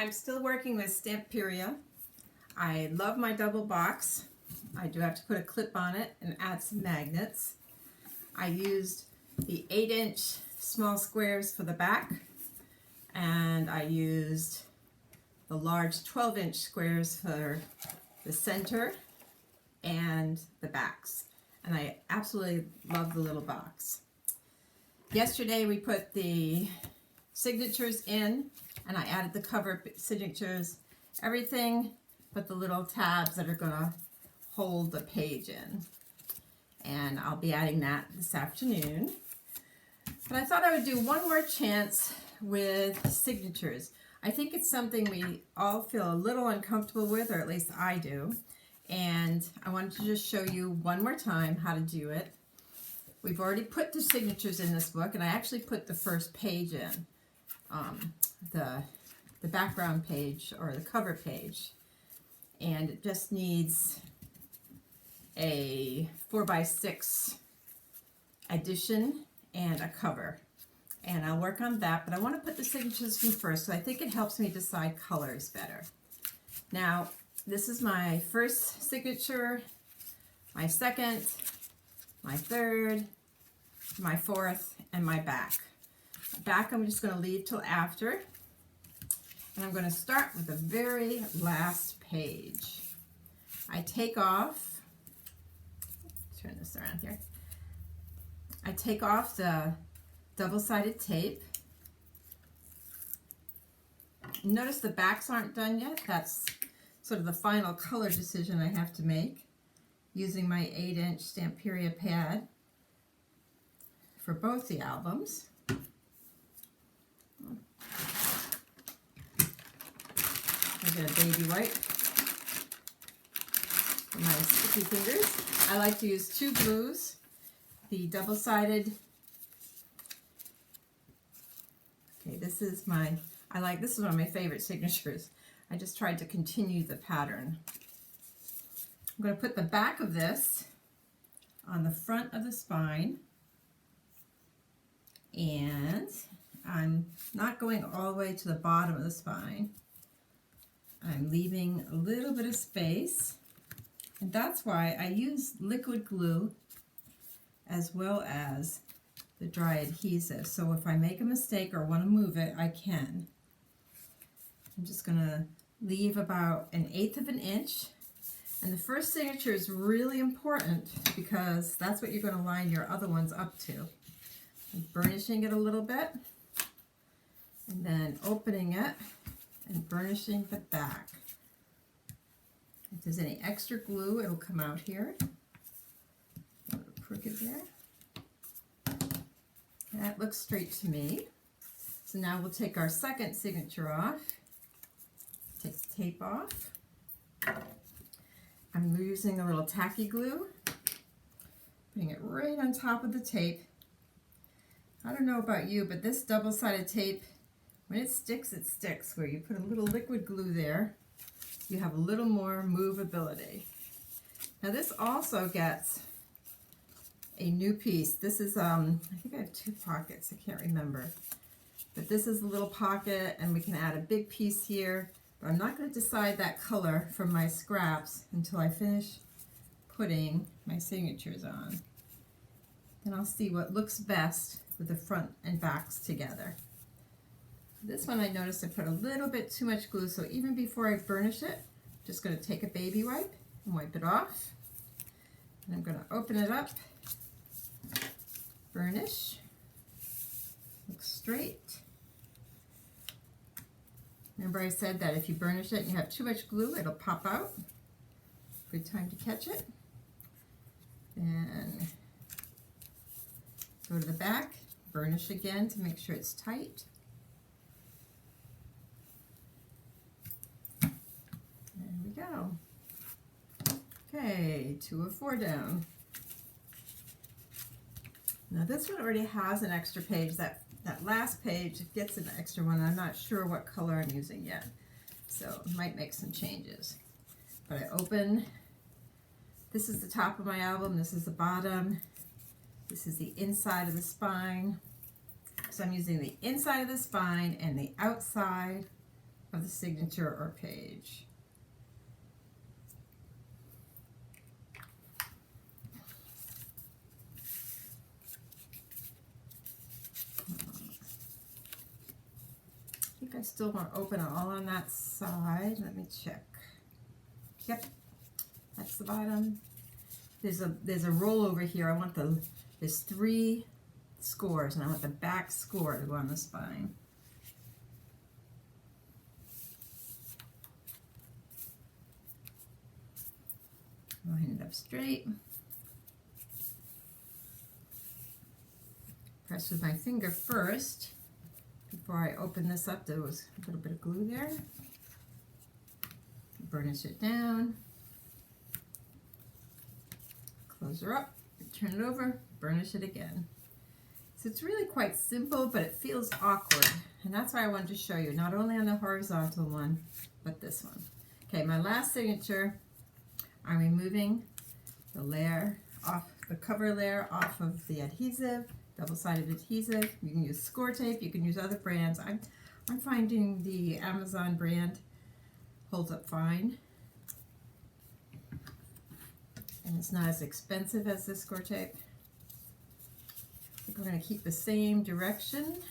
I'm still working with Stamperia. I love my double box. I do have to put a clip on it and add some magnets. I used the 8-inch small squares for the back, and I used the large 12-inch squares for the center and the backs. And I absolutely love the little box. Yesterday we put the signatures in, and I added the cover signatures, everything but the little tabs that are going to hold the page in. And I'll be adding that this afternoon. But I thought I would do one more chance with signatures. I think it's something we all feel a little uncomfortable with, or at least I do. And I wanted to just show you one more time how to do it. We've already put the signatures in this book, and I actually put the first page in, the background page or the cover page. And it just needs a 4x6 addition and a cover. And I'll work on that, but I want to put the signatures in first, so I think it helps me decide colors better. Now, this is my first signature, my second, my third, my fourth, and my back. Back I'm just going to leave till after. And I'm going to start with the very last page. I take off, turn this around here. I take off the double-sided tape. Notice the backs aren't done yet. That's sort of the final color decision I have to make using my 8-inch Stamperia pad for both the albums. I get a baby wipe for my sticky fingers. I like to use two glues. The double-sided. Okay, this is one of my favorite signatures. I just tried to continue the pattern. I'm going to put the back of this on the front of the spine, and I'm not going all the way to the bottom of the spine. I'm leaving a little bit of space, and that's why I use liquid glue as well as the dry adhesive. So if I make a mistake or want to move it, I can. I'm just going to leave about 1/8 of an inch. And the first signature is really important because that's what you're going to line your other ones up to. I'm burnishing it a little bit, and then opening it and burnishing the back. If there's any extra glue, it'll come out here. A little crooked there. That looks straight to me. So now we'll take our second signature off. Take the tape off. I'm using a little tacky glue, putting it right on top of the tape. I don't know about you, but this double-sided tape, when it sticks, where you put a little liquid glue there, you have a little more movability. Now this also gets a new piece. This is, I think I have 2 pockets, I can't remember. But this is a little pocket, and we can add a big piece here. But I'm not going to decide that color from my scraps until I finish putting my signatures on. Then I'll see what looks best with the front and backs together. This one I noticed I put a little bit too much glue, so even before I burnish it, I'm just going to take a baby wipe and wipe it off. And I'm going to open it up, burnish, looks straight. Remember I said that if you burnish it and you have too much glue, it'll pop out. Good time to catch it. And go to the back, burnish again to make sure it's tight. There we go. Okay, 2 of 4 down. Now this one already has an extra page. That last page gets an extra one. I'm not sure what color I'm using yet, so I might make some changes. But I open, this is the top of my album, this is the bottom, this is the inside of the spine. So I'm using the inside of the spine and the outside of the signature or page. I think I still want to open it all on that side. Let me check. Yep, that's the bottom. There's a roll over here. I want there's 3 scores, and I want the back score to go on the spine. Line it up straight. Press with my finger first. Before I open this up, there was a little bit of glue there. Burnish it down. Close her up, turn it over, burnish it again. So it's really quite simple, but it feels awkward. And that's why I wanted to show you, not only on the horizontal one, but this one. Okay, my last signature, I'm removing the layer off, the cover layer off of the adhesive, double-sided adhesive. You can use score tape, you can use other brands. I'm finding the Amazon brand holds up fine. And it's not as expensive as this score tape. I think we're going to keep the same direction.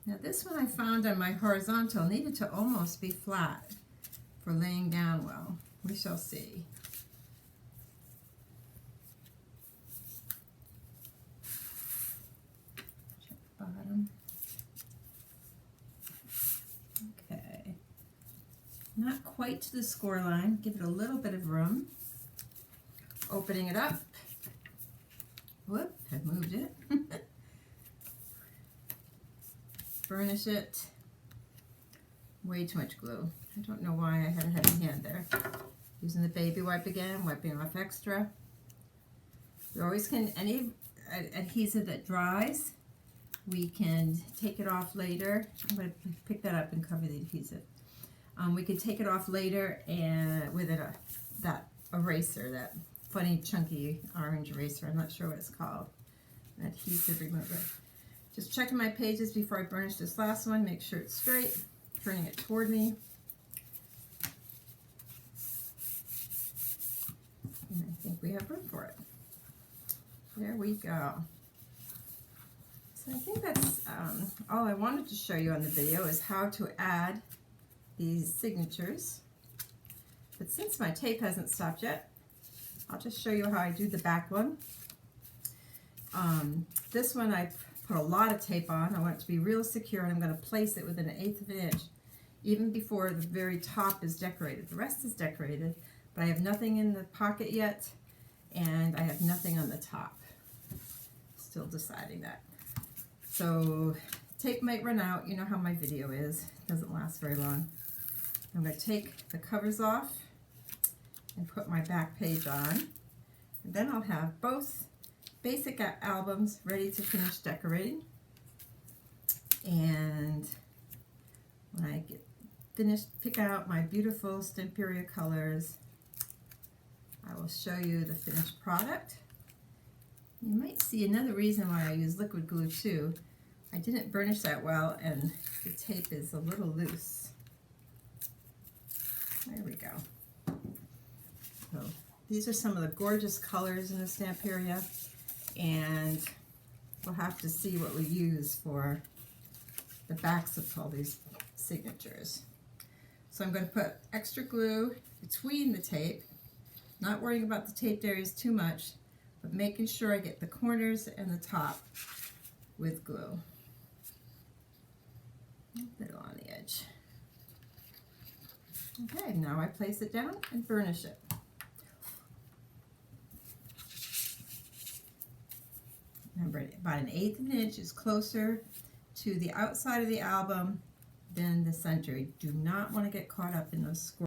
Now this one I found on my horizontal needed to almost be flat for laying down well. We shall see. Check the bottom. Okay. Not quite to the score line. Give it a little bit of room. Opening it up. Whoop, I moved it. Burnish it. Way too much glue. I don't know why I had a heavy hand there. Using the baby wipe again, wiping off extra. You always can, any adhesive that dries, we can take it off later. I'm going to pick that up and cover the adhesive. We could take it off later and with that eraser, that funny chunky orange eraser. I'm not sure what it's called. Adhesive remover. Just checking my pages before I burnish this last one. Make sure it's straight. Turning it toward me. And I think we have room for it. There we go. So I think that's all I wanted to show you on the video is how to add these signatures. But since my tape hasn't stopped yet, I'll just show you how I do the back one. This one I put a lot of tape on. I want it to be real secure, and I'm going to place it within 1/8 of an inch, even before the very top is decorated. The rest is decorated, but I have nothing in the pocket yet, and I have nothing on the top. Still deciding that. So tape might run out. You know how my video is. It doesn't last very long. I'm going to take the covers off and put my back page on. And then I'll have both basic albums ready to finish decorating. And when I get finished, pick out my beautiful Stamperia colors, I will show you the finished product. You might see another reason why I use liquid glue too. I didn't burnish that well, and the tape is a little loose. There we go. So these are some of the gorgeous colors in the Stamperia, and we'll have to see what we use for the backs of all these signatures. So I'm going to put extra glue between the tape, not worrying about the taped areas too much, but making sure I get the corners and the top with glue. A little on the edge. Okay, now I place it down and burnish it. Remember, about 1/8 of an inch is closer to the outside of the album than the center. You do not want to get caught up in those squares.